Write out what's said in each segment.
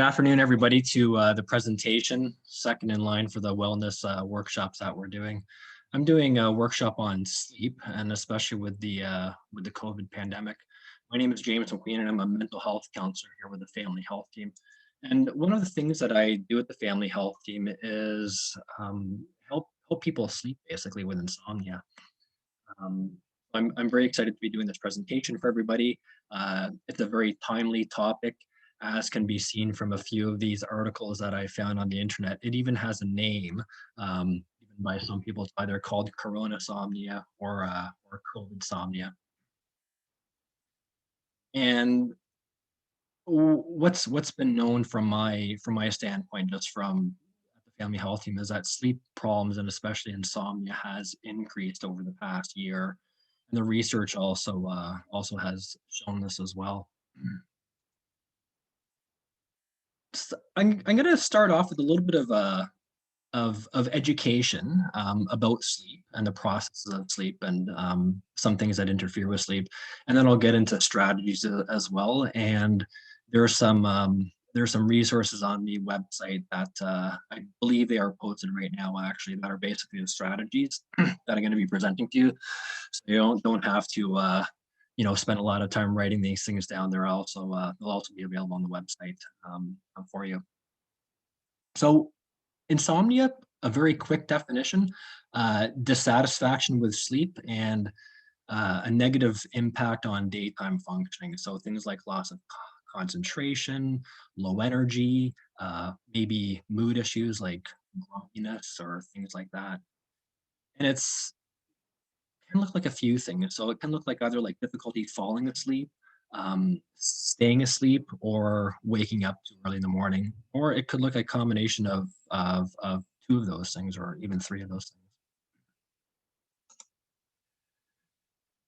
Good afternoon, everybody, to the presentation, second in line for the wellness workshops that we're doing. I'm doing a workshop on sleep, and especially with the COVID pandemic. My name is James McQueen, and I'm a mental health counselor here with the family health team. And one of the things that I do with the family health team is help people sleep, basically, with insomnia. Um, I'm very excited to be doing this presentation for everybody. It's a very timely topic, as can be seen from a few of these articles that I found on the internet. It even has a name, even by some people. It's either called coronasomnia or COVID-somnia. And what's been known from my standpoint, just from the family health team, is that sleep problems, and especially insomnia, has increased over the past year. And the research also has shown this as well. So I'm going to start off with a little bit of education about sleep and the processes of sleep, and some things that interfere with sleep, and then I'll get into strategies as well. And there are some resources on the website that I believe they are posted right now, actually, that are basically the strategies that I'm going to be presenting to you, so you don't have to spend a lot of time writing these things down. They'll also be available on the website for you. So insomnia, a very quick definition: dissatisfaction with sleep and a negative impact on daytime functioning. So things like loss of concentration, low energy, maybe mood issues like grumpiness or things like that. And can look like a few things. So it can look like either like difficulty falling asleep, staying asleep, or waking up too early in the morning. Or it could look like a combination of two of those things, or even three of those things.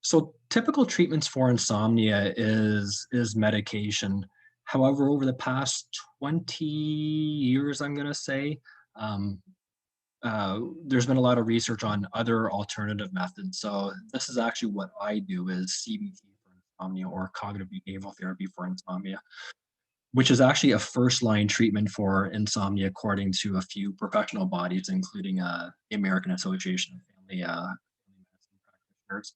So typical treatments for insomnia is medication. However, over the past 20 years, I'm going to say, there's been a lot of research on other alternative methods. So this is actually what I do, is CBT for insomnia, or cognitive behavioral therapy for insomnia, which is actually a first-line treatment for insomnia according to a few professional bodies, including the American Association of Family Medicine Practitioners.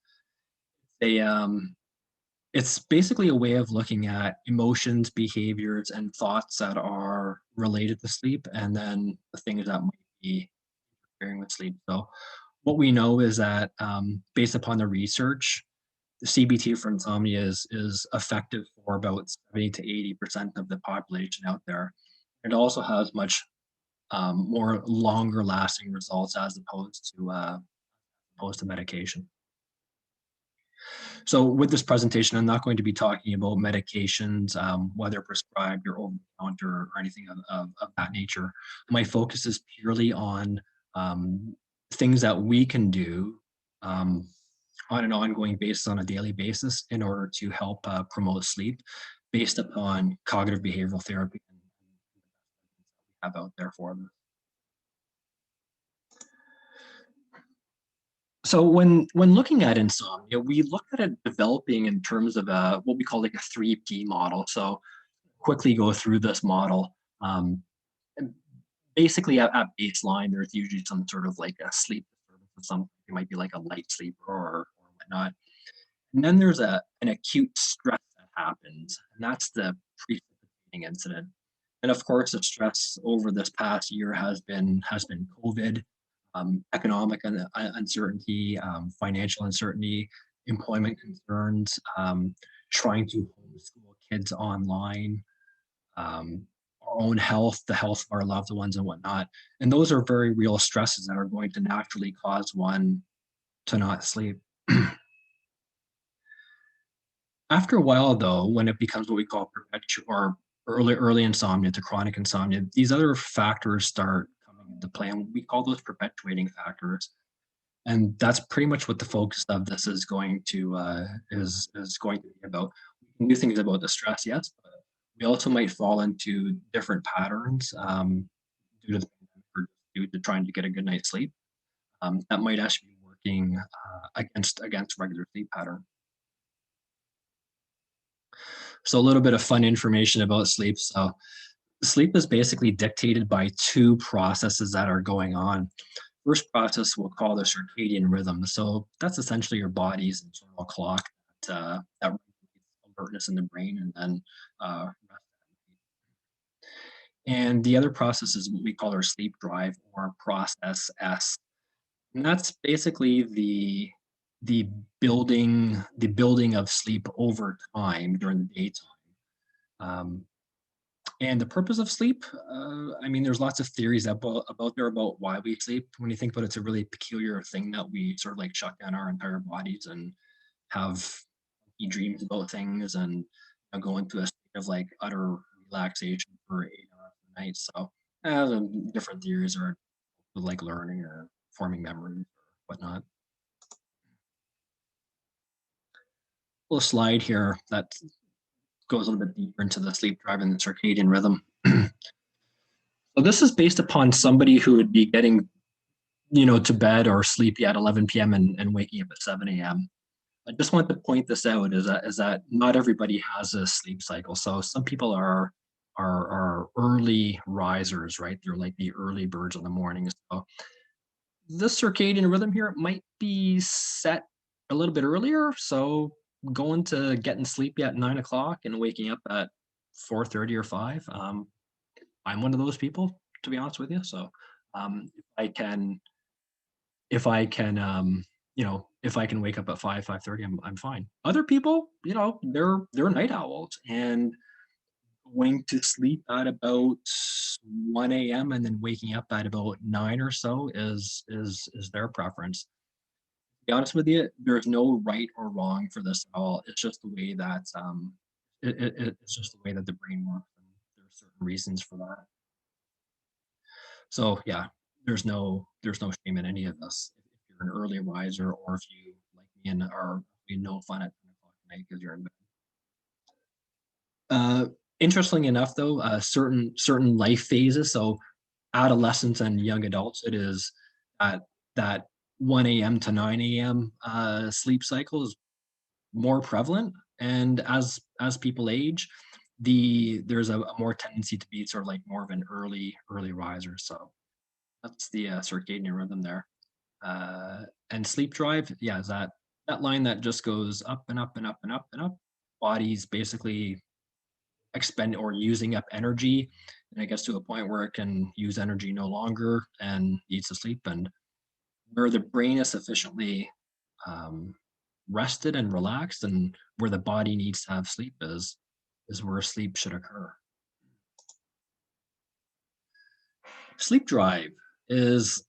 It's basically a way of looking at emotions, behaviors, and thoughts that are related to sleep, and then the things that might be interfering with sleep. So what we know is that, based upon the research, the CBT for insomnia is effective for about 70 to 80% of the population out there. It also has much more longer lasting results as opposed to medication. So with this presentation, I'm not going to be talking about medications, whether prescribed or over the counter or anything of that nature. My focus is purely on things that we can do on an ongoing basis, on a daily basis, in order to help promote sleep, based upon cognitive behavioral therapy and we have out there for them. So when looking at insomnia, we look at it developing in terms of what we call like a 3P model. So quickly go through this model. And basically at baseline, there's usually some sort of like a sleep disturbance of something. It might be like a light sleeper or whatnot. And then there's an acute stress that happens, and that's the precipitating incident. And of course, the stress over this past year has been COVID, economic uncertainty, financial uncertainty, employment concerns, trying to homeschool kids online, our own health, the health of our loved ones, and whatnot. And those are very real stresses that are going to naturally cause one to not sleep. After a while, though, when it becomes what we call perpetual or early insomnia to chronic insomnia, these other factors start coming into play, and we call those perpetuating factors. And that's pretty much what the focus of this is going to be about. We can do things about the stress, yes, but we also might fall into different patterns due to the pandemic, or due to trying to get a good night's sleep. That might actually be working against regular sleep pattern. So a little bit of fun information about sleep. So Sleep is basically dictated by two processes that are going on. First process we'll call the circadian rhythm. So that's essentially your body's internal clock that regulates alertness in the brain and then rest. And the other process is what we call our sleep drive or process S. And that's basically the building of sleep over time during the daytime. Um, and the purpose of sleep, I mean, there's lots of theories about there about why we sleep. When you think about it, it's a really peculiar thing that we sort of like shut down our entire bodies and have dreams about things and go into a state of like utter relaxation for 8 hours a night. So different theories are like learning or forming memories or whatnot. Little slide here that goes a little bit deeper into the sleep drive and the circadian rhythm. So this is based upon somebody who would be getting, to bed or sleepy at 11 p.m. and waking up at 7 a.m. I just want to point this out is that not everybody has a sleep cycle. So some people are early risers, right? They're like the early birds in the morning. So this circadian rhythm here might be set a little bit earlier. So going to getting sleepy at 9 o'clock and waking up at 4:30 or 5. I'm one of those people, to be honest with you. So if I can, if I can wake up at 5:30, I'm fine. Other people, they're night owls and going to sleep at about 1 a.m. and then waking up at about 9 or so is their preference. To be honest with you, there's no right or wrong for this at all. It's just the way that it's just the way that the brain works, and there's certain reasons for that. So yeah, there's no shame in any of this. If you're an early riser or if you like me and are having no fun at 10 o'clock at night because you're in bed. Uh, Interestingly enough, though, certain life phases, so adolescents and young adults, it is that 1 a.m. to 9 a.m. Sleep cycle is more prevalent, and as people age, there's a more tendency to be sort of like more of an early riser. So that's the circadian rhythm there. And sleep drive, yeah, is that line that just goes up and up and up and up and up. Body's basically expend or using up energy, and it gets to a point where it can use energy no longer and needs to sleep. And where the brain is sufficiently um, rested and relaxed, and where the body needs to have sleep is where sleep should occur. Sleep drive is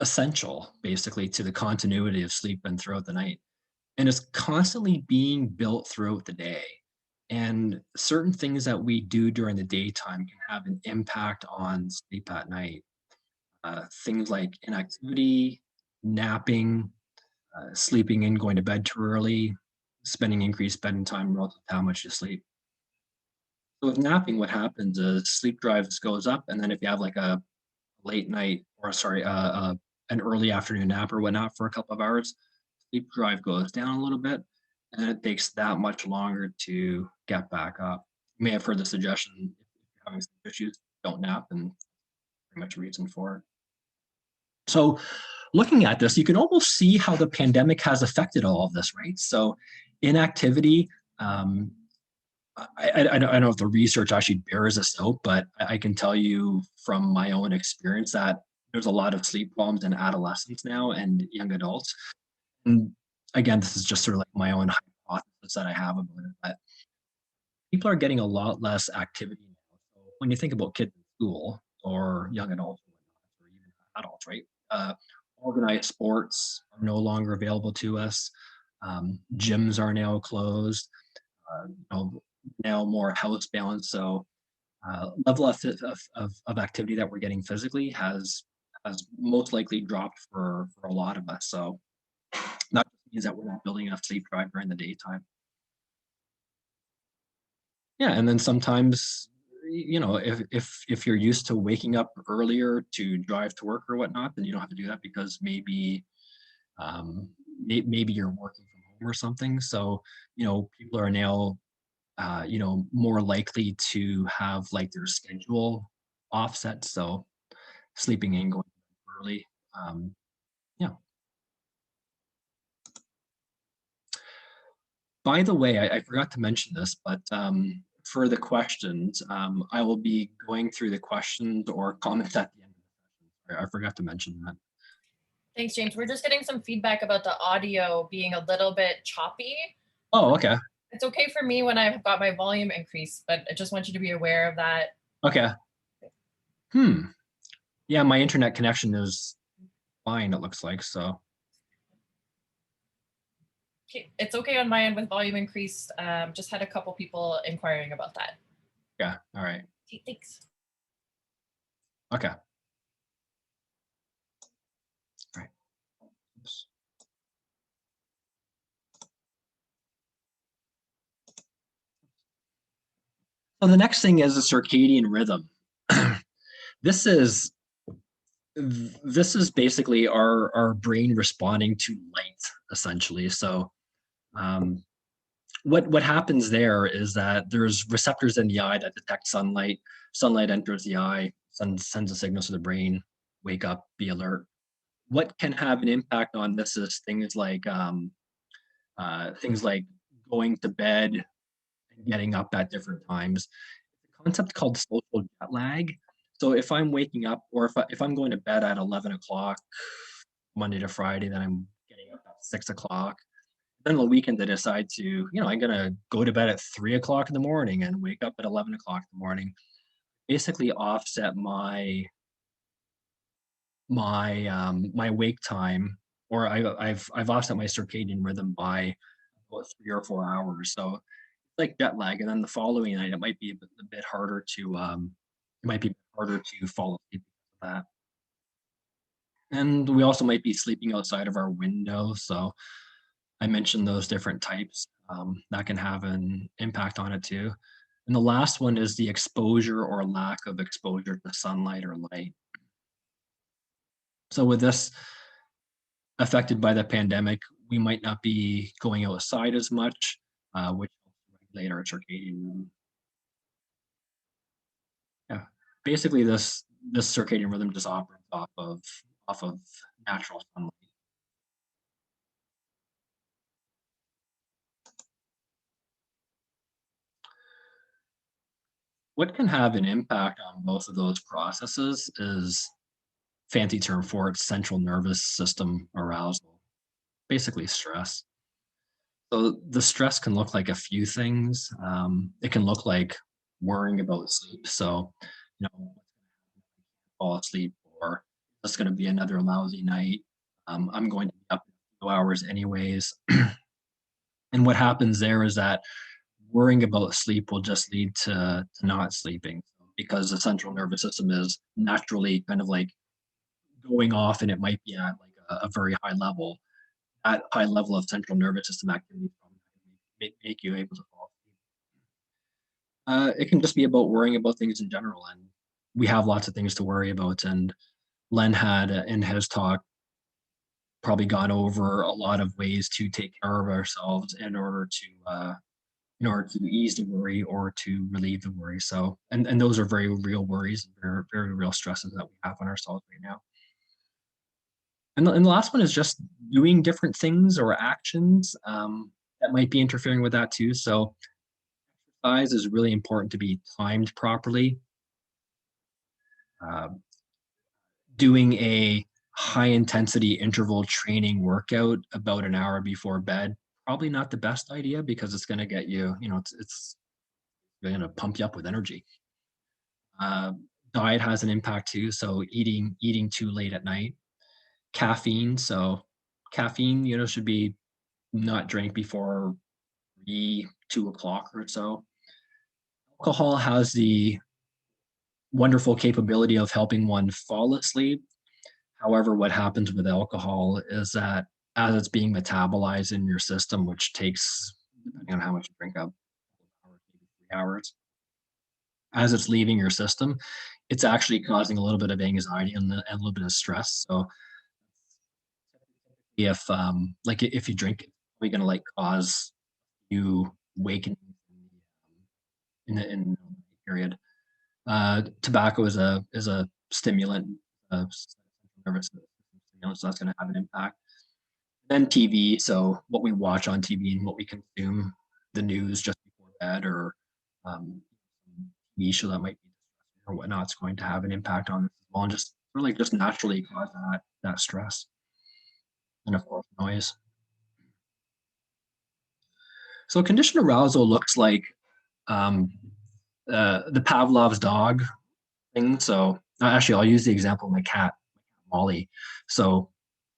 essential basically to the continuity of sleep and throughout the night, and it's constantly being built throughout the day. And certain things that we do during the daytime can have an impact on sleep at night. Things like inactivity, napping, sleeping in, going to bed too early, spending increased bedtime time relative to how much you sleep. So with napping, what happens is sleep drives goes up, and then if you have like a late night or sorry, an early afternoon nap or whatnot for a couple of hours, sleep drive goes down a little bit, and it takes that much longer to get back up. You may have heard the suggestion if you're having some issues, don't nap, and pretty much a reason for it. So, looking at this, you can almost see how the pandemic has affected all of this, right? So, inactivity. Um, I don't know if the research actually bears this out, but I can tell you from my own experience that there's a lot of sleep problems in adolescents now and young adults. And again, this is just sort of like my own hypothesis that I have about it, but people are getting a lot less activity now. So when you think about kids in school or young adults or even adults, right? Organized sports are no longer available to us. Gyms are now closed. Now more housebound. So level of activity that we're getting physically has most likely dropped for a lot of us. So that means that we're not building enough sleep drive during the daytime. Yeah, and then sometimes, if you're used to waking up earlier to drive to work or whatnot, then you don't have to do that because maybe you're working from home or something. So people are now more likely to have like their schedule offset. So sleeping in, going early. Um, yeah. By the way, I forgot to mention this, but for the questions, I will be going through the questions or comments at the end of the session. I forgot to mention that. Thanks, James. We're just getting some feedback about the audio being a little bit choppy. Oh, okay. It's okay for me when I've got my volume increased, but I just want you to be aware of that. Okay. Yeah, my internet connection is fine, it looks like. So, Okay, it's okay on my end with volume increased. Just had a couple people inquiring about that. yeah. All right. Okay, thanks. Okay. All right. Oops. So the next thing is the circadian rhythm. this is this is basically our brain responding to light, essentially. So what happens there is that there's receptors in the eye that detect sunlight. Sunlight enters the eye, sends a signal to the brain, wake up, be alert. What can have an impact on this is things like going to bed and getting up at different times. A concept called social jet lag. So if I'm waking up, or if I'm going to bed at 11 o'clock Monday to Friday, then I'm getting up at 6 o'clock. Then on the weekend, I decide to, I'm gonna go to bed at 3 o'clock in the morning and wake up at 11 o'clock in the morning. Basically, offset my wake time, or I've offset my circadian rhythm by about 3 or 4 hours. So it's like jet lag, and then the following night, it might be a bit harder to fall asleep because of that. And we also might be sleeping outside of our window. So I mentioned those different types that can have an impact on it too. And the last one is the exposure or lack of exposure to sunlight or light. So with this affected by the pandemic, we might not be going outside as much, which helps regulate our circadian rhythm. Yeah, basically this circadian rhythm just operates off of natural sunlight. What can have an impact on both of those processes is fancy term for it, central nervous system arousal, basically stress. So the stress can look like a few things. It can look like worrying about sleep. So, fall asleep, or it's going to be another lousy night. I'm going to be up in 2 hours anyways. And what happens there is that worrying about sleep will just lead to not sleeping, because the central nervous system is naturally kind of like going off, and it might be at like a very high level. That high level of central nervous system activity is probably not gonna make you able to fall asleep. It can just be about worrying about things in general, and we have lots of things to worry about. And Len had in his talk probably gone over a lot of ways to take care of ourselves in order to ease the worry or to relieve the worry. So, and those are very real worries, very, very real stresses that we have on ourselves right now. And the last one is just doing different things or actions that might be interfering with that too. So exercise is really important to be timed properly. Uh, Doing a high intensity interval training workout about an hour before bed, probably not the best idea, because it's going to get you, it's going to pump you up with energy. Uh, Diet has an impact too. So eating too late at night. Caffeine. So caffeine, should be not drank before 2 o'clock or so. Alcohol has the wonderful capability of helping one fall asleep. However, what happens with alcohol is that as it's being metabolized in your system, which takes, depending on how much you drink, up 3 hours, as it's leaving your system, it's actually causing a little bit of anxiety and a little bit of stress. So if you drink, it's probably going to like cause you waking in the period. Tobacco is a stimulant, nervous system stimulant, so that's going to have an impact. Then TV, so what we watch on TV and what we consume, the news just before bed, or TV show that might be or whatnot, it's going to have an impact on this as well, and just really just naturally cause that stress, and of course noise. So conditioned arousal looks like um, the Pavlov's dog thing. So actually, I'll use the example of my cat, Molly. So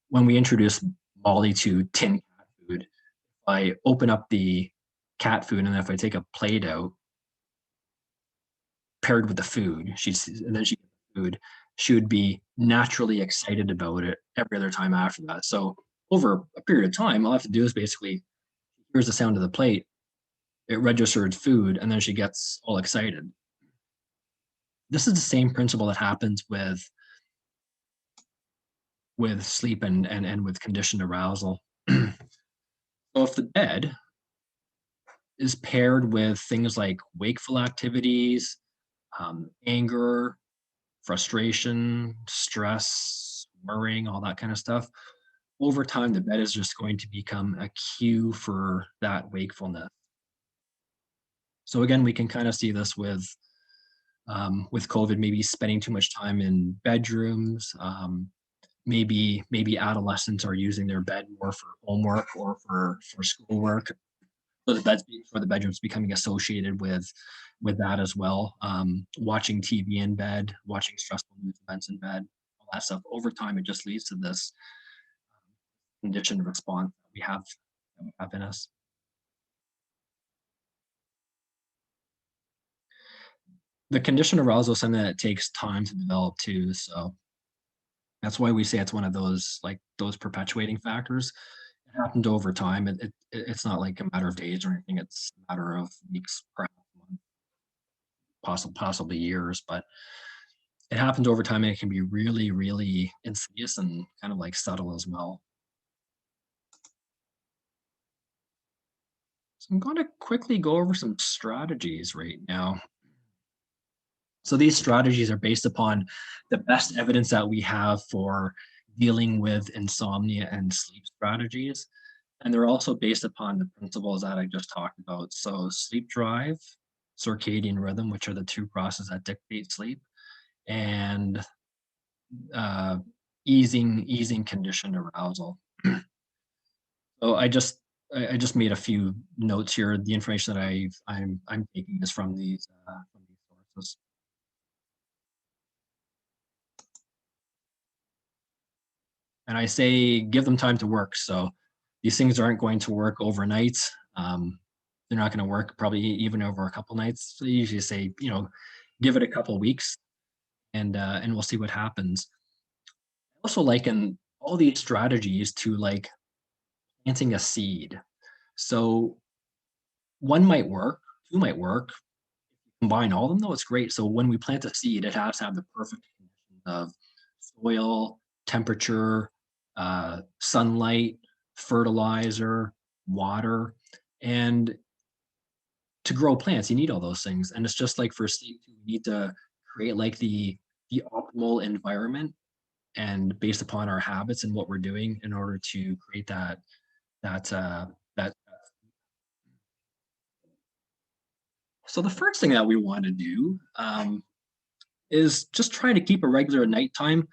when we introduce Molly to tin cat food, I open up the cat food, and if I take a plate out paired with the food, and then she gets the food, she would be naturally excited about it every other time after that. So over a period of time, all I have to do is basically here's the sound of the plate, it registered food, and then she gets all excited. This is the same principle that happens with sleep and with conditioned arousal. So if the bed is paired with things like wakeful activities, anger, frustration, stress, worrying, all that kind of stuff, over time, the bed is just going to become a cue for that wakefulness. So again, we can kind of see this with COVID, maybe spending too much time in bedrooms. Maybe adolescents are using their bed more for homework or for schoolwork. So the bedroom's becoming associated with that as well. Watching TV in bed, watching stressful news events in bed, all that stuff. Over time, it just leads to this conditioned response that we have in us. The conditioned arousal is something that takes time to develop too. So that's why we say it's one of those those perpetuating factors. It happened over time. It's not like a matter of days or anything. It's a matter of weeks, perhaps months, possibly years. But it happens over time, and it can be really, really insidious and kind of like subtle as well. So I'm going to quickly go over some strategies right now. So these strategies are based upon the best evidence that we have for dealing with insomnia and sleep strategies. And they're also based upon the principles that I just talked about. So sleep drive, circadian rhythm, which are the two processes that dictate sleep, and uh, easing conditioned arousal. So I just made a few notes here. The information that I'm taking is from these sources. And I say give them time to work. So these things aren't going to work overnight. They're not going to work probably even over a couple nights. So you usually say, give it a couple weeks, and we'll see what happens. I also liken all these strategies to like planting a seed. So one might work, two might work. Combine all of them, though, it's great. So when we plant a seed, it has to have the perfect conditions of soil, temperature, sunlight, fertilizer, water, and to grow plants, you need all those things. And it's just like for sleep, you need to create like the optimal environment and based upon our habits and what we're doing in order to create that. So the first thing that we want to do is just try to keep a regular nighttime,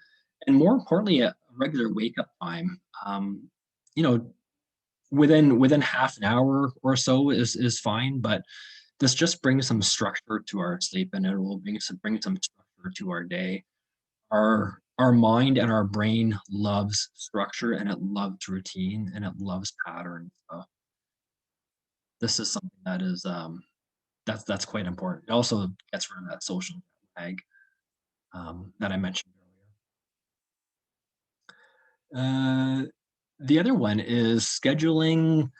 and more importantly, a regular wake up time. You know, within half an hour or so is fine, but this just brings some structure to our sleep, and it will bring some structure to our day. Our mind and our brain loves structure, and it loves routine, and it loves patterns. So this is something that is that's quite important. It also gets rid of that social lag that I mentioned earlier. The other one is scheduling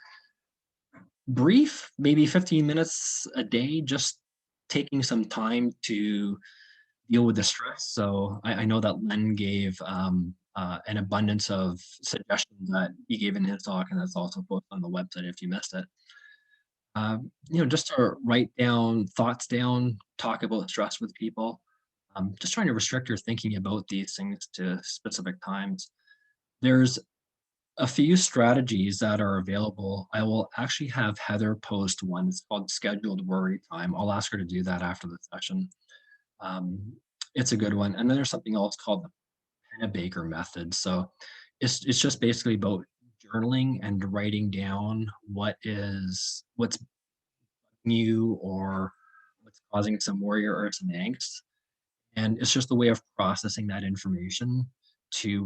brief, maybe 15 minutes a day, just taking some time to deal with the stress. So I know that Len gave an abundance of suggestions that he gave in his talk, and that's also posted on the website if you missed it. Just to write down thoughts down, talk about stress with people. Just trying to restrict your thinking about these things to specific times. There's a few strategies that are available. I will actually have Heather post one. It's called scheduled worry time. I'll ask her to do that after the session. Um, it's a good one. And then there's something else called the Pennebaker method. So it's just basically about journaling and writing down what's new or what's causing some worry or some angst. And it's just a way of processing that information to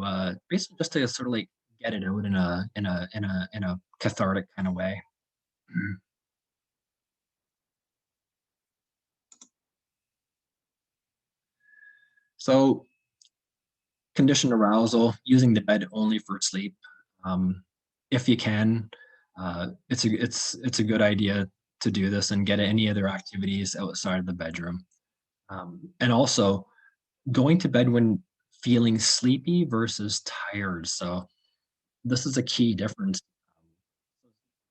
basically just to sort of like get it out in a cathartic kind of way. Mhm. So conditioned arousal, using the bed only for sleep. Um, if you can, it's a good idea to do this and get any other activities outside of the bedroom. And also going to bed when feeling sleepy versus tired. So this is a key difference.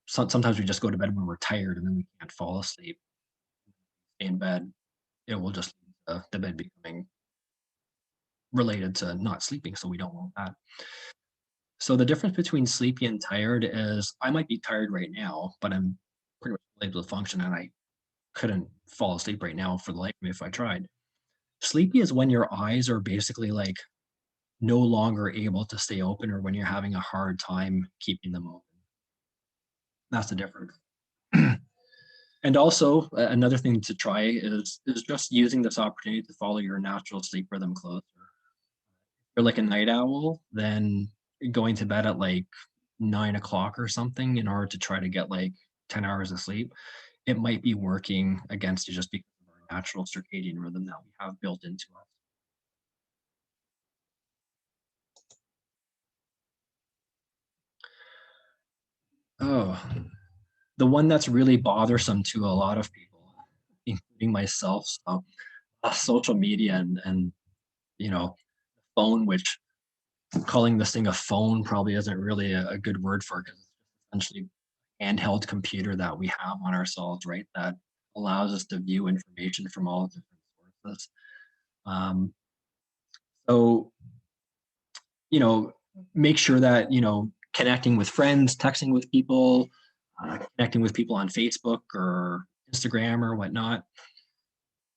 Sometimes we just go to bed when we're tired and then we can't fall asleep in bed. It will just the bed becoming related to not sleeping, so we don't want that. So the difference between sleepy and tired is I might be tired right now, but I'm pretty much able to function, and I couldn't fall asleep right now for the life of me if I tried. Sleepy is when your eyes are basically like no longer able to stay open or when you're having a hard time keeping them open. That's the difference. And also, another thing to try is just using this opportunity to follow your natural sleep rhythm closer. If you're like a night owl, then going to bed at like 9 o'clock or something in order to try to get like 10 hours of sleep, it might be working against you just because of our natural circadian rhythm that we have built into us. Oh, the one that's really bothersome to a lot of people, including myself. So, social media and you know, phone, which calling this thing a phone probably isn't really a good word for it because it's essentially handheld computer that we have on ourselves, right? That allows us to view information from all different sources. Um, so, you know, make sure that, connecting with friends, texting with people, connecting with people on Facebook or Instagram or whatnot.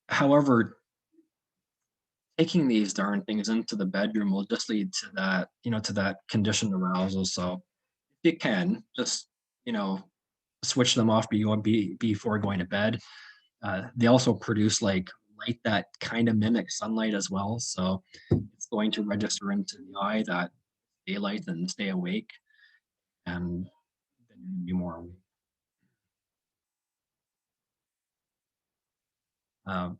However, taking these darn things into the bedroom will just lead to that, to that conditioned arousal. So if you can, just, you know, switch them off before going to bed. They also produce like light that kind of mimics sunlight as well. So it's going to register into the eye that daylight and stay awake, and then you're gonna be more awake. Uh,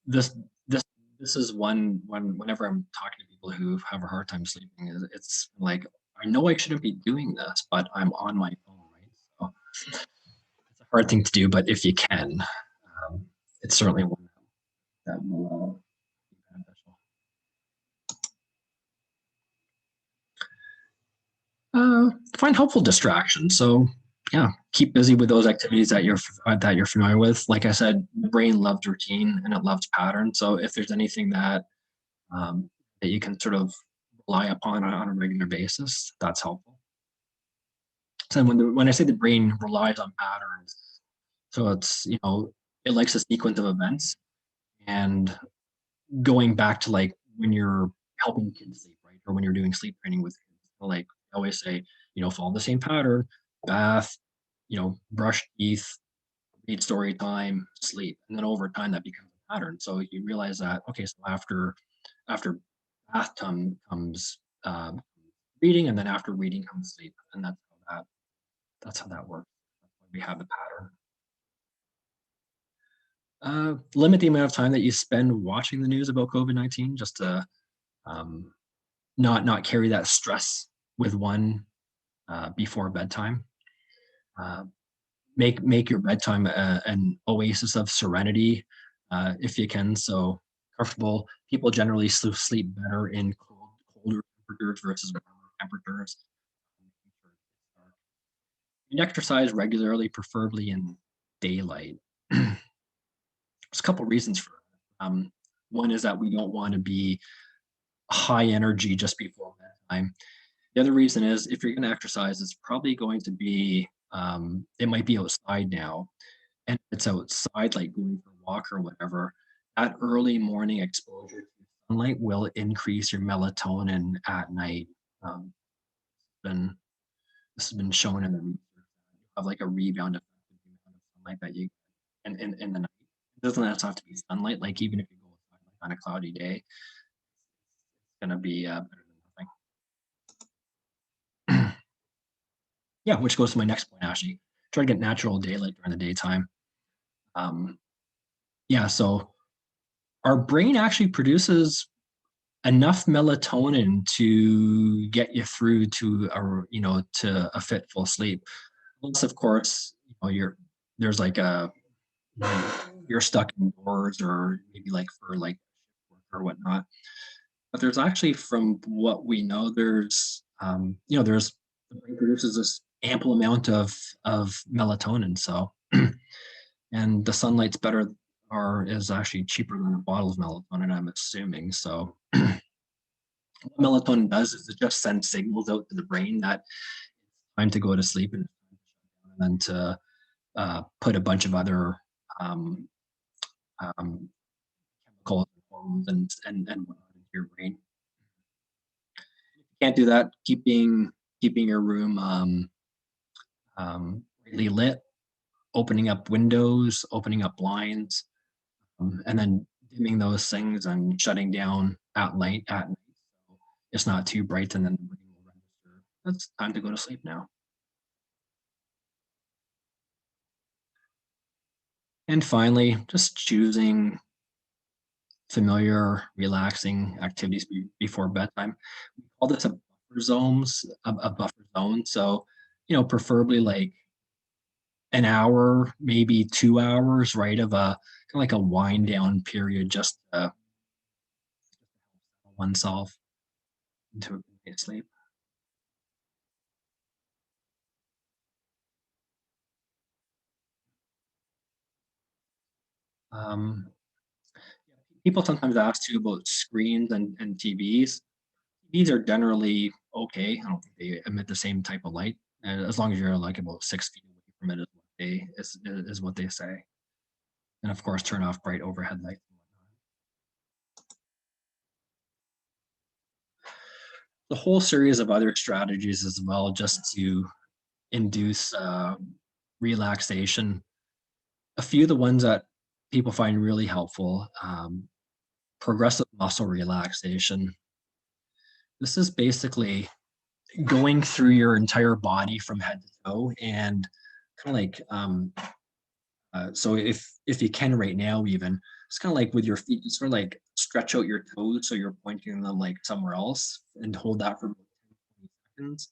this this this is whenever I'm talking to people who have a hard time sleeping, it's like I know I shouldn't be doing this, but I'm on my phone, right? So it's a hard thing to do, but if you can, um, it's certainly one that will be beneficial. Find helpful distractions. So yeah, keep busy with those activities that you're familiar with. Like I said, the brain loves routine and it loves pattern. So if there's anything that you can sort of rely upon on a regular basis, that's helpful. So when I say the brain relies on patterns, so it's it likes a sequence of events, and going back to like when you're helping kids sleep, right, or when you're doing sleep training with kids, like I always say, follow the same pattern: bath, brush teeth, read story time, sleep, and then over time that becomes a pattern. So you realize that okay, so after bath time comes reading, and then after reading comes sleep, and that's how that works. That's why we have the pattern. Limit the amount of time that you spend watching the news about COVID-19, just to um, not carry that stress with one before bedtime. Uh, make your bedtime an oasis of serenity, if you can. So comfortable. People generally sleep better in colder temperatures versus warmer temperatures. And exercise regularly, preferably in daylight. There's a couple reasons for it. One is that we don't want to be high energy just before bedtime. The other reason is if you're going to exercise, it's probably going to be, it might be outside now. And if it's outside, like going for a walk or whatever, that early morning exposure to sunlight will increase your melatonin at night. Um, been, this has been shown in the research. You have like a rebound effect of the amount of sunlight that you get in the night. It doesn't have to be sunlight. Like even if you go outside like on a cloudy day, it's gonna be better than nothing. Yeah, which goes to my next point actually. Try to get natural daylight during the daytime. Um, yeah, so our brain actually produces enough melatonin to get you through to a fitful sleep. Unless, of course, there's like you're stuck indoors or maybe like for like work or whatnot. But there's actually, from what we know, there's the brain produces this ample amount of melatonin. So, and the sunlight's better or is actually cheaper than a bottle of melatonin, I'm assuming. So, what melatonin does is it just sends signals out to the brain that it's time to go to sleep and then to put a bunch of other um, um, chemicals and hormones and whatnot into your brain. Can't do that. Keeping your room brightly lit, opening up windows, opening up blinds, and then dimming those things and shutting down at night. So it's not too bright, and then the brain will register. That's time to go to sleep now. And finally, just choosing familiar, relaxing activities before bedtime. We call this a buffer zone. So, preferably like an hour, maybe 2 hours, right, of a kind of like a wind down period, just to oneself into a good sleep. Um, People sometimes ask too about screens and TVs. TVs are generally okay. I don't think they emit the same type of light, as long as you're like about 6 feet away from it, is what they say. And of course, turn off bright overhead lights. The whole series of other strategies as well, just to induce relaxation. A few of the ones that people find really helpful: progressive muscle relaxation. This is basically going through your entire body from head to toe and kind of like so if you can right now, even it's kind of like with your feet, you sort of like stretch out your toes so you're pointing them like somewhere else and hold that for about 20 seconds,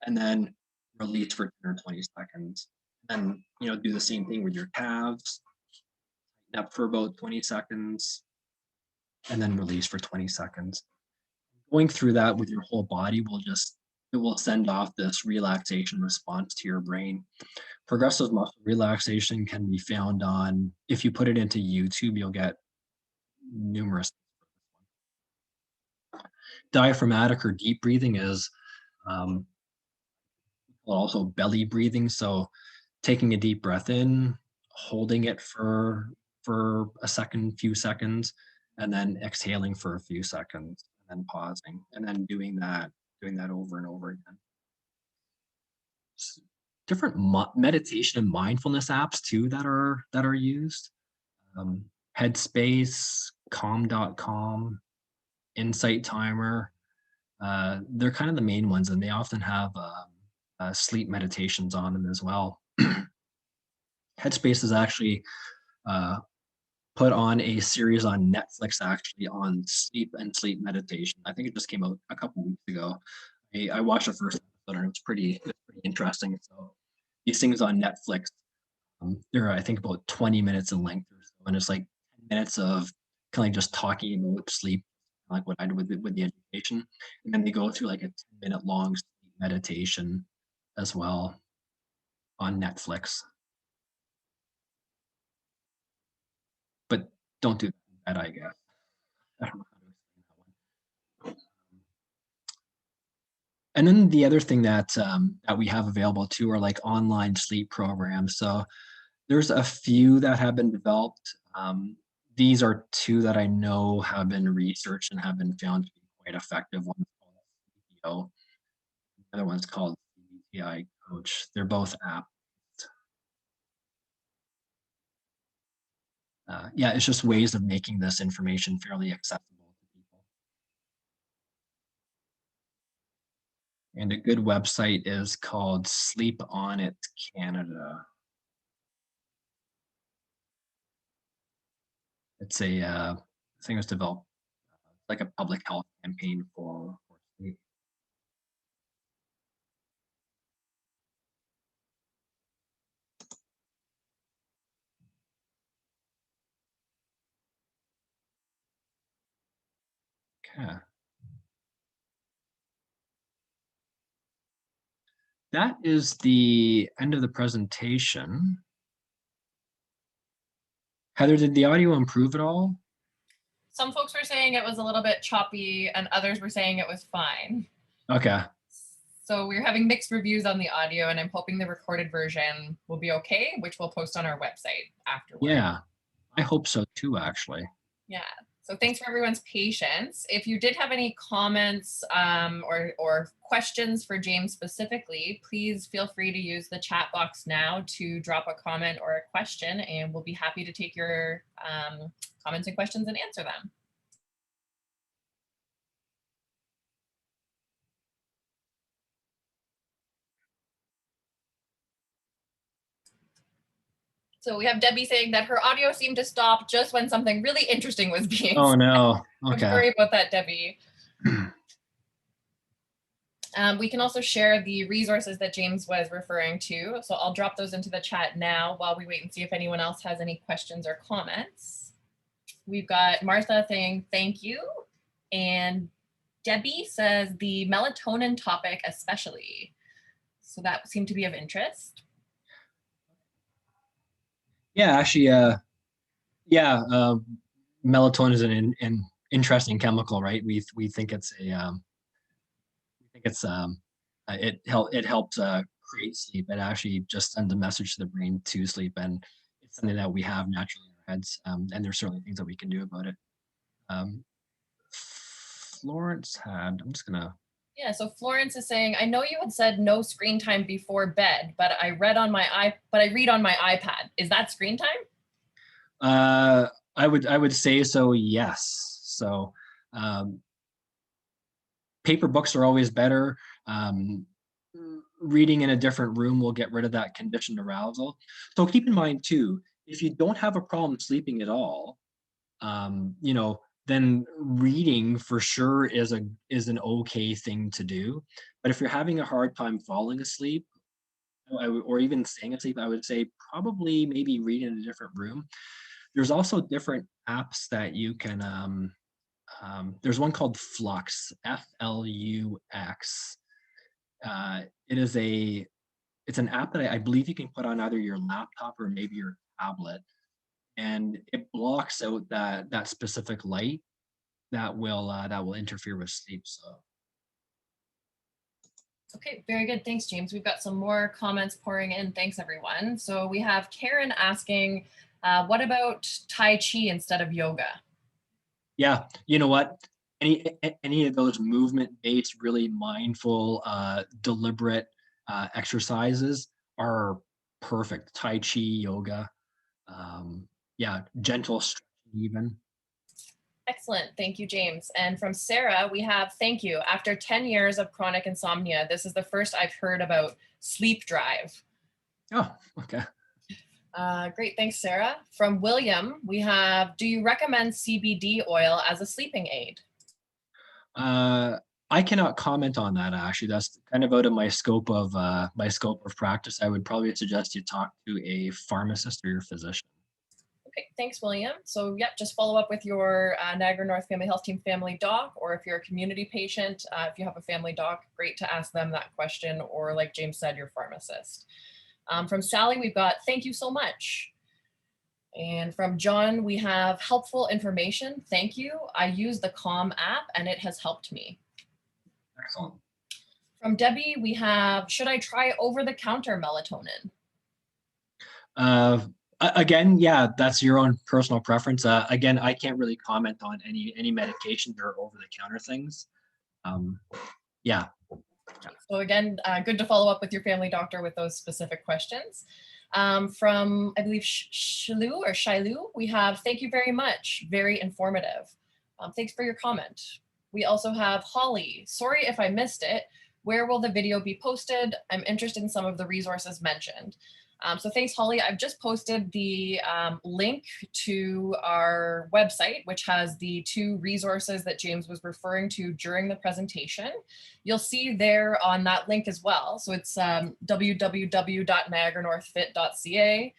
and then release for 10 or 20 seconds. And do the same thing with your calves, up for about 20 seconds, and then release for 20 seconds. Going through that with your whole body it will send off this relaxation response to your brain. Progressive muscle relaxation can be found on, if you put it into YouTube, you'll get numerous. Diaphragmatic or deep breathing is um, also belly breathing. So taking a deep breath in, holding it for a few seconds, and then exhaling for a few seconds, and then pausing, and then doing that over and over again. Different meditation and mindfulness apps too that are used. Um, Headspace, Calm.com, Insight Timer. They're kind of the main ones, and they often have sleep meditations on them as well. Headspace is actually uh, put on a series on Netflix actually on sleep and sleep meditation. I think it just came out a couple weeks ago. I watched the first episode and it was pretty interesting. So these things on Netflix, they're I think about 20 minutes in length or so, and it's like 10 minutes of kind of like just talking about sleep, like what I did with the education, and then they go through like a 10-minute long sleep meditation as well on Netflix. don't do that, I guess. I don't know how to explain that one. And then the other thing that that we have available too are like online sleep programs. So there's a few that have been developed. These are two that I know have been researched and have been found to be quite effective. One's called CPO, the other one's called CBTI Coach. They're both apps. Yeah, it's just ways of making this information fairly accessible to people. And a good website is called Sleep On It Canada. It's a thing that's developed like a public health campaign for sleep. Okay. That is the end of the presentation. Heather, did the audio improve at all? Some folks were saying it was a little bit choppy and others were saying it was fine. Okay. So we're having mixed reviews on the audio, and I'm hoping the recorded version will be okay, which we'll post on our website afterward. Yeah, I hope so too, actually. Yeah. So thanks for everyone's patience. If you did have any comments or questions for James specifically, please feel free to use the chat box now to drop a comment or a question, and we'll be happy to take your comments and questions and answer them. So we have Debbie saying that her audio seemed to stop just when something really interesting was being said. Oh no. I'm Okay. sorry about that, Debbie. We can also share the resources that James was referring to. So I'll drop those into the chat now while we wait and see if anyone else has any questions or comments. We've got Martha saying thank you. And Debbie says the melatonin topic especially. So that seemed to be of interest. Yeah, actually, melatonin is an interesting chemical, right? We think it's a it helps create sleep. It actually just sends a message to the brain to sleep, and it's something that we have naturally in our heads. And there's certainly things that we can do about it. Florence had. I'm just gonna. Yeah, so Florence is saying, I know you had said no screen time before bed, but I read on my read on my iPad. Is that screen time? I would say so. Yes. So, paper books are always better. Reading in a different room will get rid of that conditioned arousal. So keep in mind too, if you don't have a problem sleeping at all, then reading for sure is an okay thing to do. But if you're having a hard time falling asleep, or even staying asleep, I would say probably maybe read in a different room. There's also different apps that you can. There's one called Flux, Flux. It's an app that I believe you can put on either your laptop or maybe your tablet, and it blocks out that specific light that will interfere with sleep. So. Okay, very good. Thanks, James. We've got some more comments pouring in. Thanks, everyone. So we have Karen asking, what about Tai Chi instead of yoga? Yeah, you know what? Any of those movement-based, really mindful, deliberate exercises are perfect. Tai Chi, yoga, yeah, gentle stretching even. Excellent. Thank you, James. And from Sarah, we have, thank you. After 10 years of chronic insomnia, this is the first I've heard about sleep drive. Oh, okay. Great. Thanks, Sarah. From William, we have, do you recommend CBD oil as a sleeping aid? I cannot comment on that, actually. That's kind of out of my scope of practice. I would probably suggest you talk to a pharmacist or your physician. Okay, thanks, William. So yep, just follow up with your Niagara North Family Health Team family doc, or if you're a community patient, if you have a family doc, great to ask them that question, or like James said, your pharmacist. From Sally, we've got, thank you so much. And from John, we have helpful information. Thank you. I use the Calm app and it has helped me. Excellent. From Debbie, we have, should I try over-the-counter melatonin? Again, yeah, that's your own personal preference. Again, I can't really comment on any medications or over-the-counter things. Yeah. So again, good to follow up with your family doctor with those specific questions. From, I believe, Shilu, we have, thank you very much. Very informative. Thanks for your comment. We also have Holly. Sorry if I missed it. Where will the video be posted? I'm interested in some of the resources mentioned. So thanks, Holly. I've just posted the link to our website, which has the 2 resources that James was referring to during the presentation. You'll see there on that link as well. So it's www.niagaranorthfit.ca.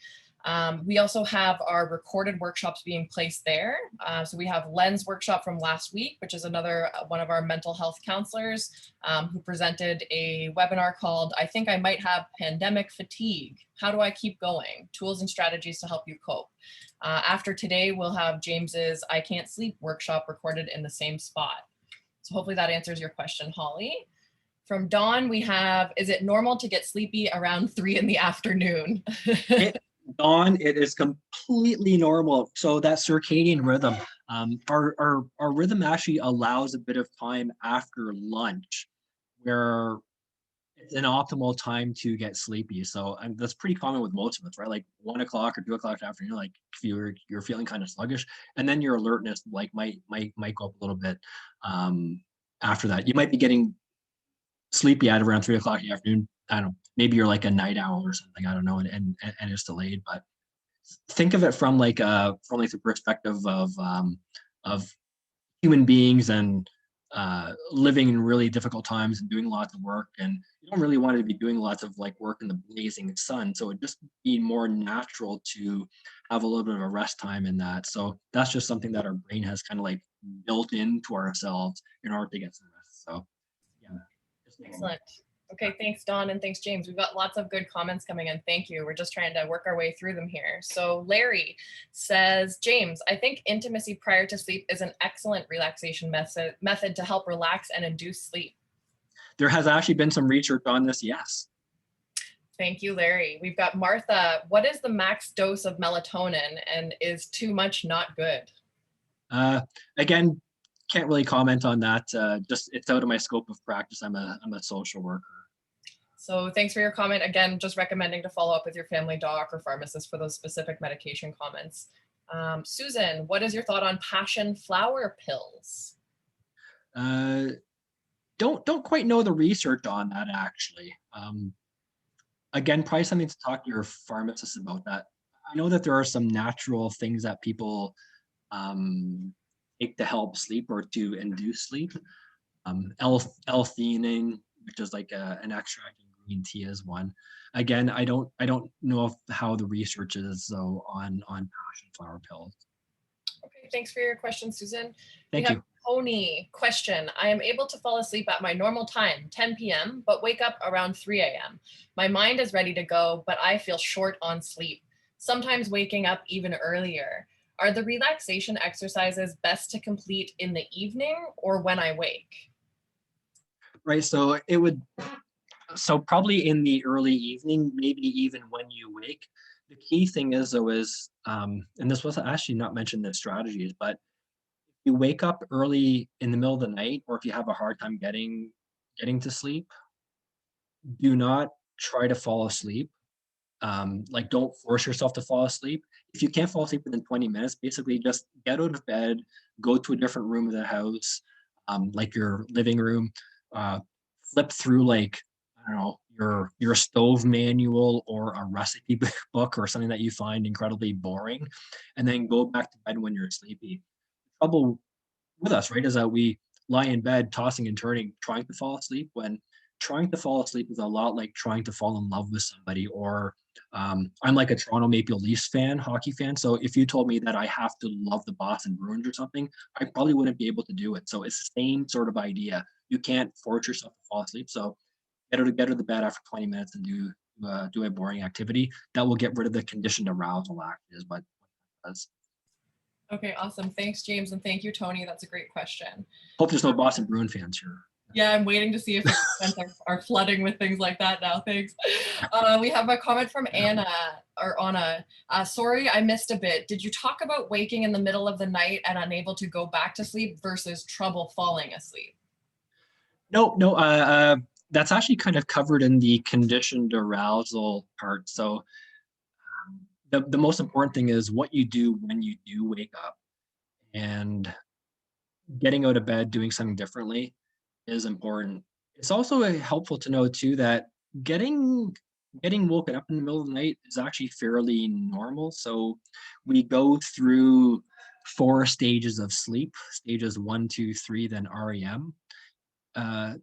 We also have our recorded workshops being placed there. So we have Len's workshop from last week, which is another one of our mental health counselors who presented a webinar called, I think I might have pandemic fatigue. How do I keep going? Tools and strategies to help you cope. After today, we'll have James's I Can't Sleep workshop recorded in the same spot. So hopefully that answers your question, Holly. From Dawn, we have, is it normal to get sleepy around 3 in the afternoon? Dawn, it is completely normal. So that circadian rhythm, our rhythm actually allows a bit of time after lunch where it's an optimal time to get sleepy. So that's pretty common with most of us, right? Like 1 o'clock or 2 o'clock in the afternoon, like if you're feeling kind of sluggish, and then your alertness like might go up a little bit after that. You might be getting sleepy at around 3 o'clock in the afternoon. I don't know, maybe you're like a night owl or something. I don't know, and it's delayed. But think of it from the perspective of human beings and living in really difficult times and doing lots of work, and you don't really want to be doing lots of like work in the blazing sun. So it just be more natural to have a little bit of a rest time in that. So that's just something that our brain has kind of like built into ourselves in order to get some rest. So yeah. Excellent. Okay, thanks, Dawn, and thanks, James. We've got lots of good comments coming in. Thank you. We're just trying to work our way through them here. So Larry says, James, I think intimacy prior to sleep is an excellent relaxation method to help relax and induce sleep. There has actually been some research on this, yes. Thank you, Larry. We've got Martha. What is the max dose of melatonin, and is too much not good? Again, can't really comment on that. Just it's out of my scope of practice. I'm a social worker. So thanks for your comment. Again, just recommending to follow up with your family doc or pharmacist for those specific medication comments. Susan, what is your thought on passion flower pills? Don't quite know the research on that actually. Again, probably something to talk to your pharmacist about that. I know that there are some natural things that people take to help sleep or to induce sleep. L-theanine, which is like an extract in green tea, is one. Again, I don't know how the research is though on passion flower pills. Okay, thanks for your question, Susan. Thank you. Tony, question. I am able to fall asleep at my normal time, 10 p.m., but wake up around 3 a.m. My mind is ready to go, but I feel short on sleep, sometimes waking up even earlier. Are the relaxation exercises best to complete in the evening or when I wake? Right, so probably in the early evening, maybe even when you wake. The key thing is though is, and this was actually not mentioned in the strategies, but if you wake up early in the middle of the night, or if you have a hard time getting to sleep, do not try to fall asleep. Like don't force yourself to fall asleep. If you can't fall asleep within 20 minutes, basically just get out of bed, go to a different room of the house, like your living room, flip through like, I don't know, your stove manual or a recipe book or something that you find incredibly boring, and then go back to bed when you're sleepy. The trouble with us, right, is that we lie in bed tossing and turning, trying to fall asleep, when trying to fall asleep is a lot like trying to fall in love with somebody. Or I'm like a Toronto Maple Leafs fan, hockey fan. So if you told me that I have to love the Boston Bruins or something, I probably wouldn't be able to do it. So it's the same sort of idea. You can't force yourself to fall asleep. So get out of the bed after 20 minutes and do a boring activity that will get rid of the conditioned arousal act is what. does. Okay, awesome. Thanks, James, and thank you, Tony. That's a great question. Hope there's no Boston Bruin fans here. Yeah, I'm waiting to see if the comments are flooding with things like that now. Thanks. We have a comment from Anna or Anna. Sorry, I missed a bit. Did you talk about waking in the middle of the night and unable to go back to sleep versus trouble falling asleep? No. That's actually kind of covered in the conditioned arousal part. So the most important thing is what you do when you do wake up, and getting out of bed, doing something differently is important. It's also helpful to know too that getting getting woken up in the middle of the night is actually fairly normal. So we go through 4 stages of sleep, stages 1, 2, 3, then REM. Uh,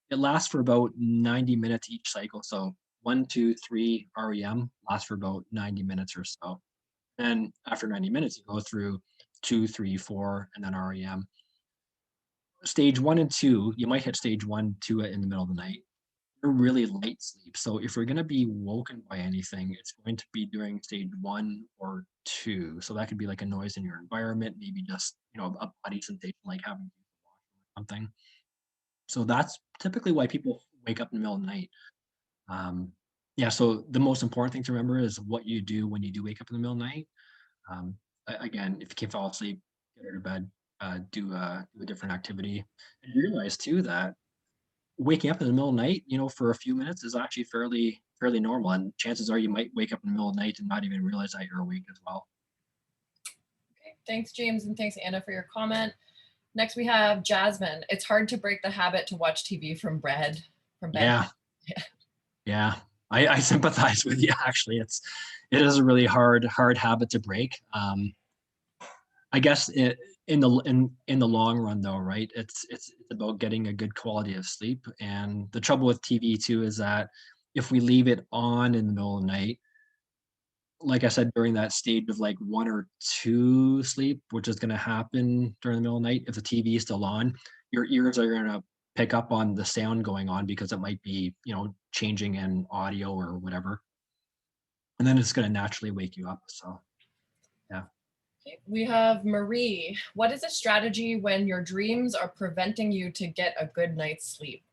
it lasts for about 90 minutes each cycle. So 1, 2, 3 REM lasts for about 90 minutes or so. And after 90 minutes, you go through 2, 3, 4, and then REM. Stage 1 and 2, you might hit stage 1, 2 in the middle of the night. You're really light sleep. So if you're going to be woken by anything, it's going to be during stage 1 or 2. So that could be like a noise in your environment, maybe just, a body sensation like having to use the washroom or something. So that's typically why people wake up in the middle of the night. Yeah, so the most important thing to remember is what you do when you do wake up in the middle of the night. Um, Again, if you can't fall asleep, get out of bed, do a different activity, and realize too that waking up in the middle of the night, for a few minutes is actually fairly normal. And chances are you might wake up in the middle of the night and not even realize that you're awake as well. Okay, thanks, James, and thanks, Anna, for your comment. Next, we have Jasmine. It's hard to break the habit to watch TV from bed. Yeah. Yeah. I sympathize with you. Actually, it is a really hard habit to break. I guess in the long run though, right? It's about getting a good quality of sleep. And the trouble with TV too is that if we leave it on in the middle of the night, like I said, during that stage of like 1 or 2 sleep, which is going to happen during the middle of the night, if the TV is still on, your ears are going to pick up on the sound going on because it might be, changing in audio or whatever. And then it's going to naturally wake you up. So, yeah. Okay, we have Marie. What is a strategy when your dreams are preventing you to get a good night's sleep?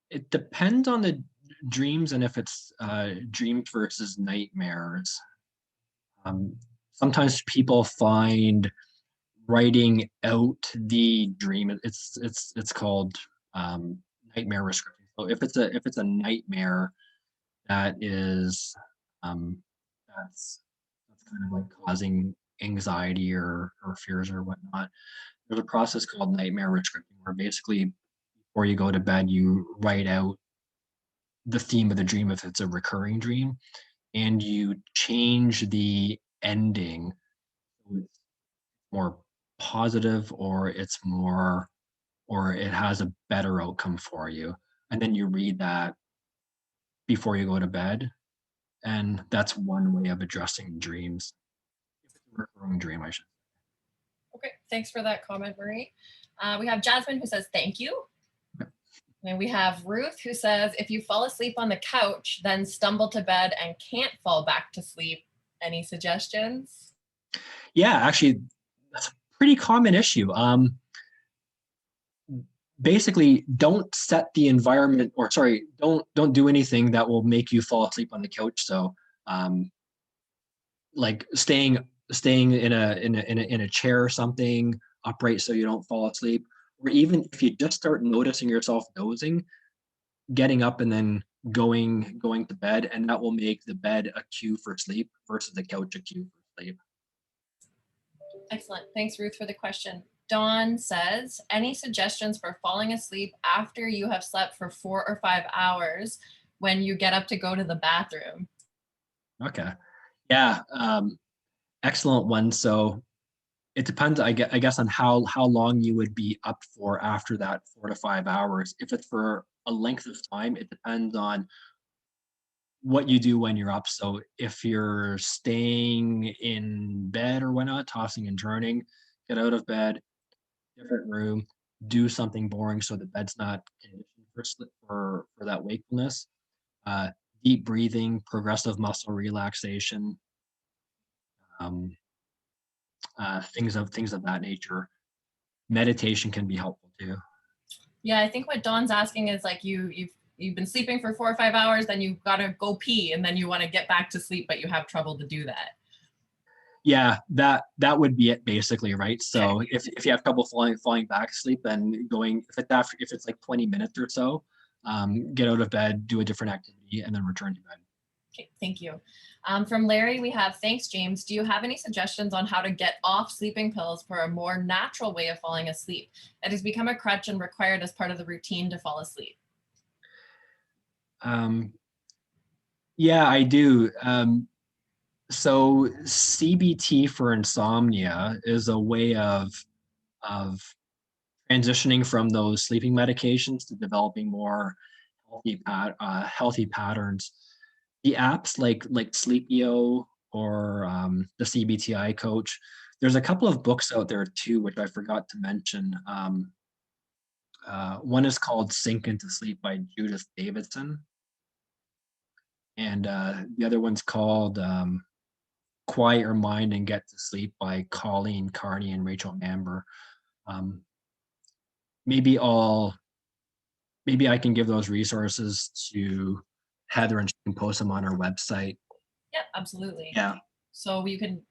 It depends on the dreams and if it's dreams versus nightmares. Sometimes people find writing out the dream. It's called nightmare restriction. So if it's a nightmare that is that's kind of like causing anxiety or fears or whatnot, there's a process called nightmare restricting where basically before you go to bed you write out the theme of the dream if it's a recurring dream, and you change the ending so it's more positive or it has a better outcome for you. And then you read that before you go to bed. And that's one way of addressing dreams. If it's a recurring dream, I should. Okay, thanks for that comment, Marie. We have Jasmine who says thank you. And we have Ruth who says, if you fall asleep on the couch, then stumble to bed and can't fall back to sleep, any suggestions? Yeah, actually, that's a pretty common issue. Basically, don't set the environment, or sorry, don't do anything that will make you fall asleep on the couch. So, like staying in a chair or something upright so you don't fall asleep, or even if you just start noticing yourself dozing, getting up and then going to bed, and that will make the bed a cue for sleep versus the couch a cue for sleep. Excellent. Thanks, Ruth, for the question. Dawn says, any suggestions for falling asleep after you have slept for 4 or 5 hours when you get up to go to the bathroom? Okay. Yeah. Excellent one. So it depends, I guess, on how long you would be up for after that 4 to 5 hours. If it's for a length of time, it depends on what you do when you're up. So if you're staying in bed or whatnot, tossing and turning, get out of bed, different room, do something boring so the bed's not conditioned for that wakefulness. Uh, deep breathing, progressive muscle relaxation, things of that nature. Meditation can be helpful too. Yeah, I think what Dawn's asking is like you've been sleeping for 4 or 5 hours, then you've got to go pee, and then you want to get back to sleep, but you have trouble to do that. Yeah, that would be it basically, right? So if you have trouble falling back asleep, then if it's like 20 minutes or so, get out of bed, do a different activity, and then return to bed. Okay, thank you. From Larry, we have, thanks, James. Do you have any suggestions on how to get off sleeping pills for a more natural way of falling asleep that has become a crutch and required as part of the routine to fall asleep? Yeah, I do. So CBT for insomnia is a way of transitioning from those sleeping medications to developing more healthy patterns. The apps like Sleepio or the CBTI coach. There's a couple of books out there too, which I forgot to mention. One is called Sink into Sleep by Judith Davidson. And the other one's called Quiet Your Mind and Get to Sleep by Colleen Carney and Rachel Amber. Um, maybe I can give those resources to Heather and she can post them on our website. Yeah, absolutely. Yeah. So you can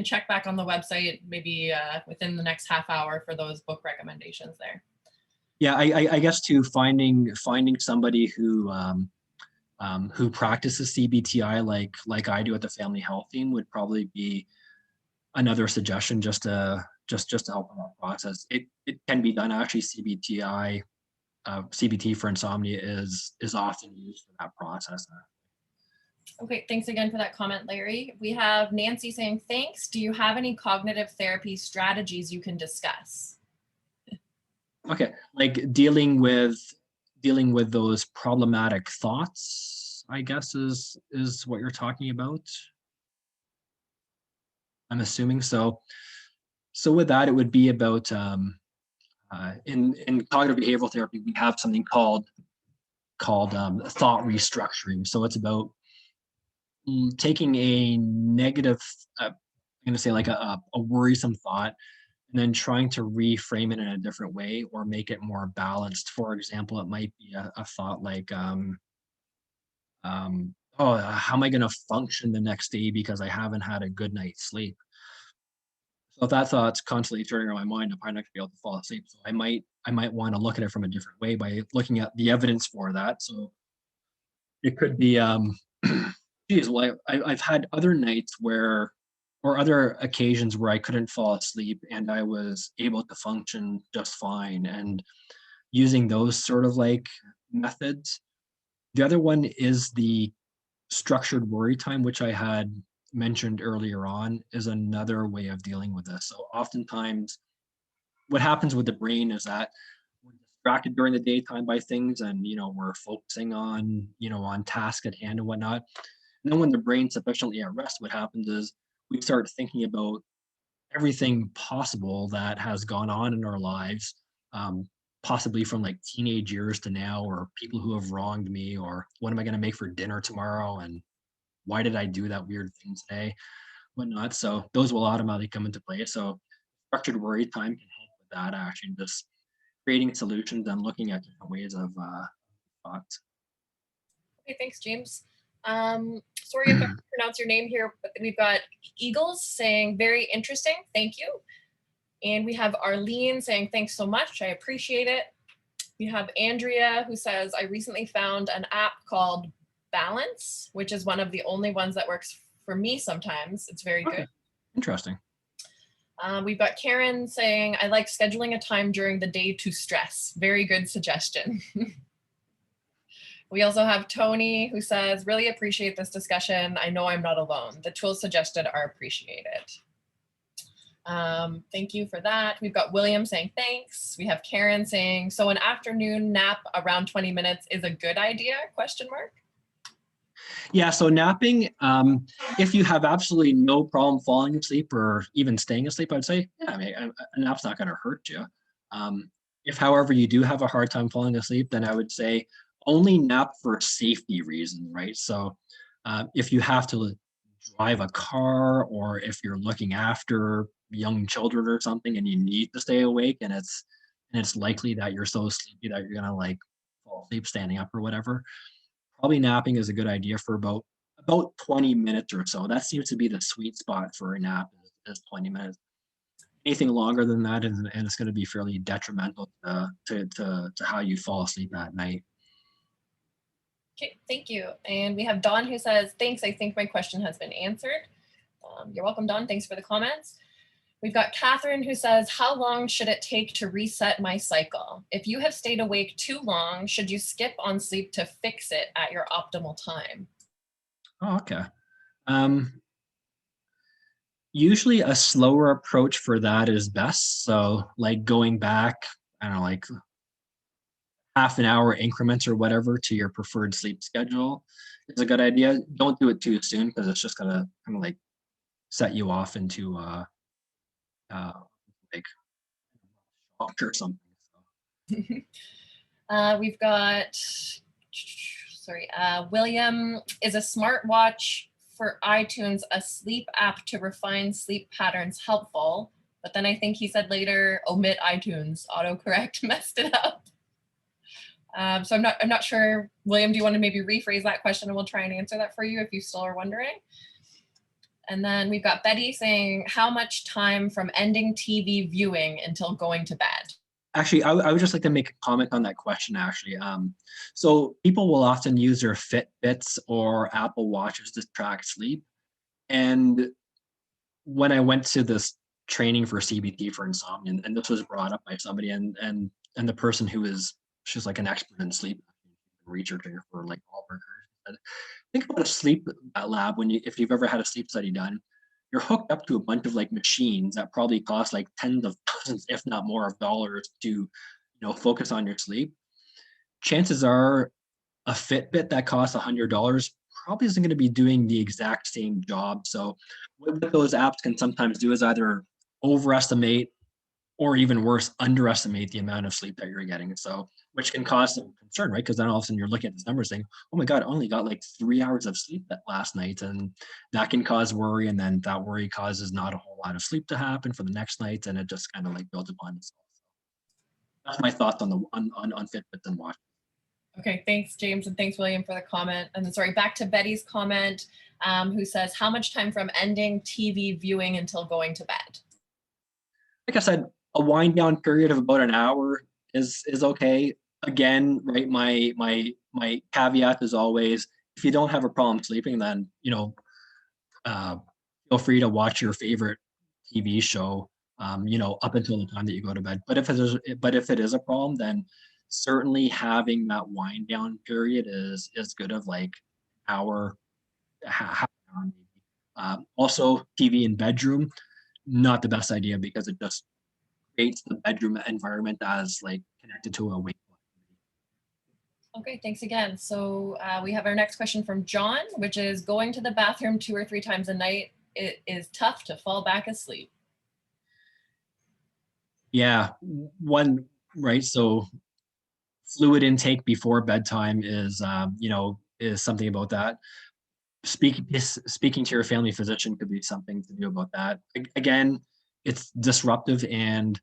check back on the website maybe within the next half hour for those book recommendations there. Yeah, I guess too, finding somebody who practices CBTI like I do at the Family Health Team would probably be another suggestion just to help in that process. It can be done actually. CBT for insomnia is often used for that process. Okay, thanks again for that comment, Larry. We have Nancy saying, thanks. Do you have any cognitive therapy strategies you can discuss? Okay, like dealing with those problematic thoughts, I guess is what you're talking about. I'm assuming so. So with that, it would be about in cognitive behavioral therapy, we have something called thought restructuring. So it's about taking a negative, I'm going to say like a worrisome thought, and then trying to reframe it in a different way or make it more balanced. For example, it might be a thought like, oh, how am I going to function the next day because I haven't had a good night's sleep? So if that thought's constantly turning around my mind, I'm probably not going to be able to fall asleep. So I might want to look at it from a different way by looking at the evidence for that. So it could be, geez, well, I've had other nights or other occasions where I couldn't fall asleep and I was able to function just fine. And using those sort of like methods. The other one is the structured worry time, which I had mentioned earlier on, is another way of dealing with this. So oftentimes what happens with the brain is that we're distracted during the daytime by things and, we're focusing on, on task at hand and whatnot. And then when the brain's sufficiently at rest, what happens is we start thinking about everything possible that has gone on in our lives, possibly from like teenage years to now, or people who have wronged me, or what am I going to make for dinner tomorrow? And why did I do that weird thing today? Whatnot. So those will automatically come into play. So structured worry time can help with that action, just creating solutions and looking at different ways of thoughts. Okay, thanks, James. Sorry if I pronounce your name here, but we've got Eagles saying very interesting. Thank you. And we have Arlene saying thanks so much. I appreciate it. We have Andrea who says, I recently found an app called Balance, which is one of the only ones that works for me sometimes. It's very good. Interesting. We've got Karen saying, I like scheduling a time during the day to stress. Very good suggestion. We also have Tony who says, really appreciate this discussion. I know I'm not alone. The tools suggested are appreciated. Thank you for that. We've got William saying thanks. We have Karen saying, so an afternoon nap around 20 minutes is a good idea, question mark? Yeah, so napping, if you have absolutely no problem falling asleep or even staying asleep, I'd say, yeah, I mean, a nap's not going to hurt you. If, however, you do have a hard time falling asleep, then I would say only nap for safety reasons, right? So if you have to drive a car, or if you're looking after young children or something and you need to stay awake, and it's likely that you're so sleepy that you're gonna like fall asleep standing up or whatever, probably napping is a good idea for about 20 minutes or so. That seems to be the sweet spot for a nap, is 20 minutes. Anything longer than that, and it's going to be fairly detrimental to how you fall asleep at night. Okay, thank you. And we have Dawn who says, thanks, I think my question has been answered. You're welcome, Dawn. Thanks for the comments. We've got Catherine who says, how long should it take to reset my cycle? If you have stayed awake too long, should you skip on sleep to fix it at your optimal time? Oh, okay. Usually a slower approach for that is best. So like going back, I don't know, like half an hour increments or whatever to your preferred sleep schedule is a good idea. Don't do it too soon, because it's just gonna kind of like set you off into uh like shock or something. We've got, William, is a smartwatch for iTunes a sleep app to refine sleep patterns helpful? But then I think he said later, omit iTunes, autocorrect messed it up. So I'm not sure, William, do you want to maybe rephrase that question and we'll try and answer that for you if you still are wondering? And then we've got Betty saying, how much time from ending TV viewing until going to bed? Actually, I would just like to make a comment on that question, actually. So people will often use their Fitbits or Apple Watches to track sleep. And when I went to this training for CBT for insomnia, and this was brought up by somebody, and the person who is, she's like an expert in sleep researcher for like all workers. And think about a sleep lab. When you, if you've ever had a sleep study done, you're hooked up to a bunch of like machines that probably cost like tens of thousands, if not more, of dollars to, you know, focus on your sleep. Chances are a Fitbit that costs $100 probably isn't going to be doing the exact same job. So what those apps can sometimes do is either overestimate, or even worse, underestimate the amount of sleep that you're getting. So, which can cause some concern, right? Because then all of a sudden you're looking at this number saying, oh my God, I only got like 3 hours of sleep that last night. And that can cause worry. And then that worry causes not a whole lot of sleep to happen for the next night. And it just kind of like builds upon itself. That's my thoughts on the on Fitbits and watch. Okay, thanks, James, and thanks, William, for the comment. And then, sorry, back to Betty's comment, who says, how much time from ending TV viewing until going to bed? Like I said, a wind down period of about an hour is okay. Again, right? My caveat is always, if you don't have a problem sleeping, then uh, feel free to watch your favorite TV show, up until the time that you go to bed. But if it is a problem, then certainly having that wind down period is good, of like hour, half an hour maybe. Also, TV in bedroom, not the best idea, because it just creates the bedroom environment as like connected to a wake. Okay, thanks again. So we have our next question from John, which is, going to the bathroom 2 or 3 times a night, it is tough to fall back asleep. Yeah, one, right. So fluid intake before bedtime is something about that. Speaking to your family physician could be something to do about that. Again, it's disruptive, and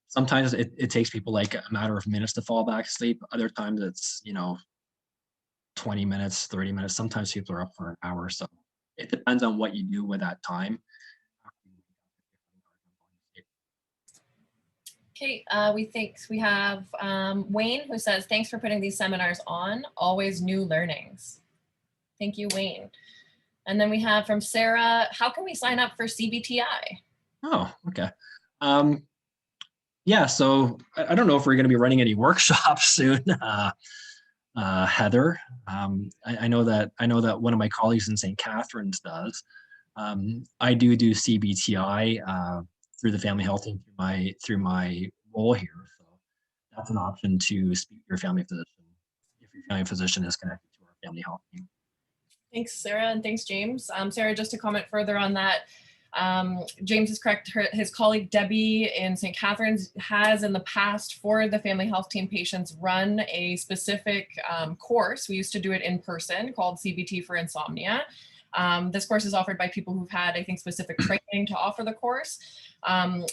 sometimes it takes people like a matter of minutes to fall back asleep. Other times it's 20 minutes, 30 minutes. Sometimes people are up for an hour. So it depends on what you do with that time. Okay, we have Wayne, who says, thanks for putting these seminars on. Always new learnings. Thank you, Wayne. And then we have from Sarah, how can we sign up for CBTI? Oh, okay. Yeah, so I don't know if we're going to be running any workshops soon, Heather. I know that one of my colleagues in St. Catharines does. I do CBTI through the family health team through my role here. So that's an option to speak to your family physician if your family physician is connected to our family health team. Thanks, Sarah, and thanks, James. Sarah, just to comment further on that, James is correct. His colleague Debbie in St. Catharines has in the past for the family health team patients run a specific course. We used to do it in person called CBT for Insomnia. This course is offered by people who've had, I think, specific training to offer the course.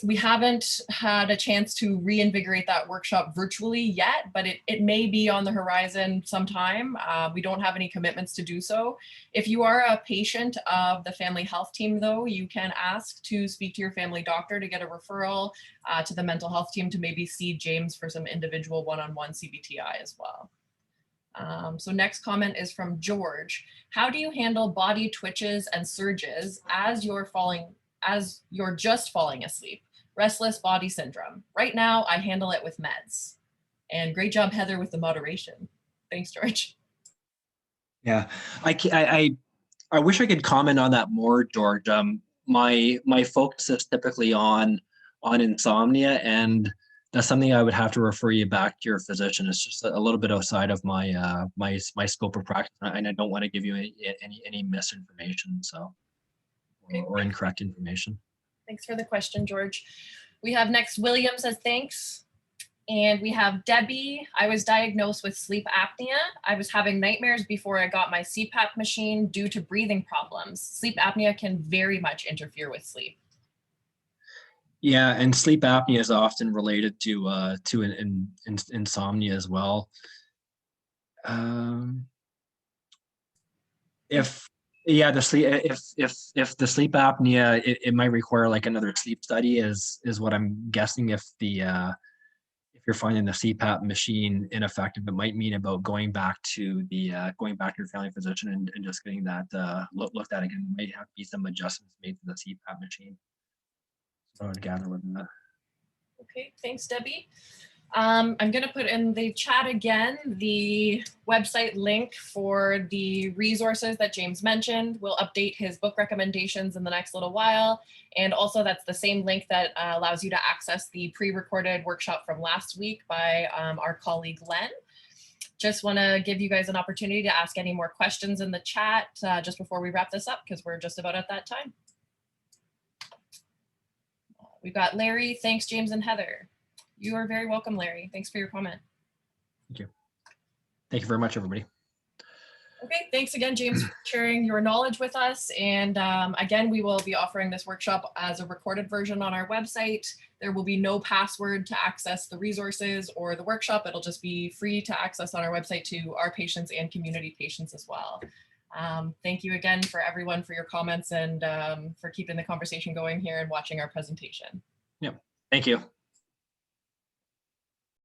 We haven't had a chance to reinvigorate that workshop virtually yet, but it may be on the horizon sometime. We don't have any commitments to do so. If you are a patient of the family health team, though, you can ask to speak to your family doctor to get a referral to the mental health team to maybe see James for some individual one-on-one CBTI as well. So next comment is from George. How do you handle body twitches and surges as you're just falling asleep? Restless body syndrome. Right now, I handle it with meds. And great job, Heather, with the moderation. Thanks, George. Yeah, I wish I could comment on that more, George. My focus is typically on insomnia, and that's something I would have to refer you back to your physician. It's just a little bit outside of my my scope of practice, and I don't want to give you any misinformation, or incorrect information. Thanks for the question, George. We have next William says thanks. And we have Debbie. I was diagnosed with sleep apnea. I was having nightmares before I got my CPAP machine due to breathing problems. Sleep apnea can very much interfere with sleep. Yeah, and sleep apnea is often related to insomnia as well. If the sleep apnea, it might require like another sleep study, is what I'm guessing. If you're finding the CPAP machine ineffective, it might mean about going back to your family physician and just getting that looked at again. There might have to be some adjustments made to the CPAP machine. So I would gather with that. Okay, thanks, Debbie. I'm going to put in the chat again the website link for the resources that James mentioned. We'll update his book recommendations in the next little while. And also that's the same link that allows you to access the pre-recorded workshop from last week by our colleague Len. Just want to give you guys an opportunity to ask any more questions in the chat just before we wrap this up, because we're just about at that time. We've got Larry. Thanks, James and Heather. You are very welcome, Larry. Thanks for your comment. Thank you. Thank you very much, everybody. Okay, thanks again, James, for sharing your knowledge with us. And again, we will be offering this workshop as a recorded version on our website. There will be no password to access the resources or the workshop. It'll just be free to access on our website to our patients and community patients as well. Thank you again for everyone for your comments and for keeping the conversation going here and watching our presentation. Yep, thank you.